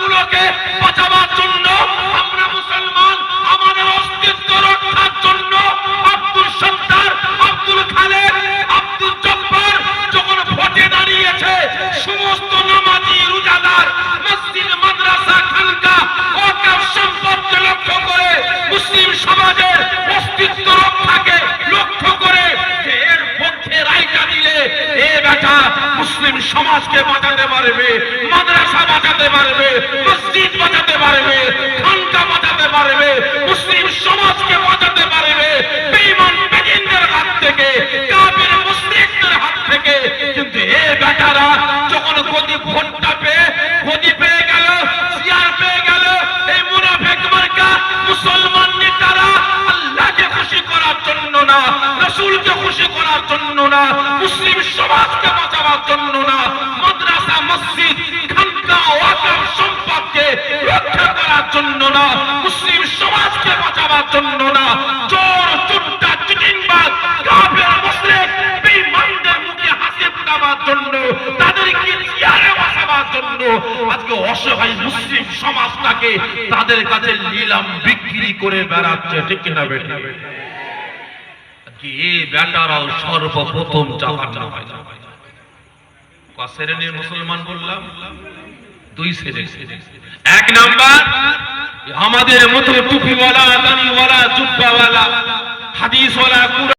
গুলোকে বাঁচাবার জন্য, আমরা মুসলমান আমাদের অস্তিত্ব রক্ষার জন্য আব্দুল সত্তার, আব্দুল খালেদ, আব্দুল জব্বার যখন ভোটে দাঁড়িয়েছে, সমস্ত নামাজি রোজাদার মসজিদ মাদ্রাসা খানকা ওয়াকফ সম্পদকে লক্ষ্য করে, মুসলিম সমাজের অস্তিত্ব রক্ষাকে লক্ষ্য করে এর পক্ষে রায়টা দিলে এ বেটা মুসলিম সমাজকে বাঁচাতে পারবে, মাদ্রাসা বাঁচাতে পারবে, মসজিদ বাঁচাতে পারবে, খানকা বাঁচাতে পারবে, মুসলিম সমাজকে বাঁচাতে পারবে বেঈমান বেদিনদের হাত থেকে, কাফের মুশরিকদের হাত থেকে। কিন্তু এ বেটারা যখন ভোটটা পেয়ে গেল, চেয়ার পেয়ে গেল, এই মুনাফিক মার্কা মুসলমান নেতারা আল্লাহকে খুশি করার জন্য না, রাসূলকে খুশি করার জন্য না, মুসলিম সমাজকে বাঁচাবার জন্য না, মাদ্রাসা মসজিদ খানকা ওয়াকফ সম্পদকে রক্ষা করার জন্য না, মুসলিম সমাজকে বাঁচাবার জন্য না, চোর চুট্টা চিটিংবাজ কাফের মুশরিক বেঈমানদের মুখে হাসি ফোটাবার জন্য, তাদেরকে চেয়ারে বসাবার জন্য আজকে অসহায় মুসলিম সমাজটাকে তাদের কাছে নিলাম বিক্রি করে বেড়াচ্ছে। ঠিক কিনা বেটা? কি এই বেটারাও সর্বপ্রথম জাহান্নাম হয়। কয় শ্রেণীর মুসলমান বললাম? দুই শ্রেণী। এক নাম্বার আমাদের মতো টুপিওয়ালা, দাড়িওয়ালা, জুব্বাওয়ালা, হাদিসওয়ালা,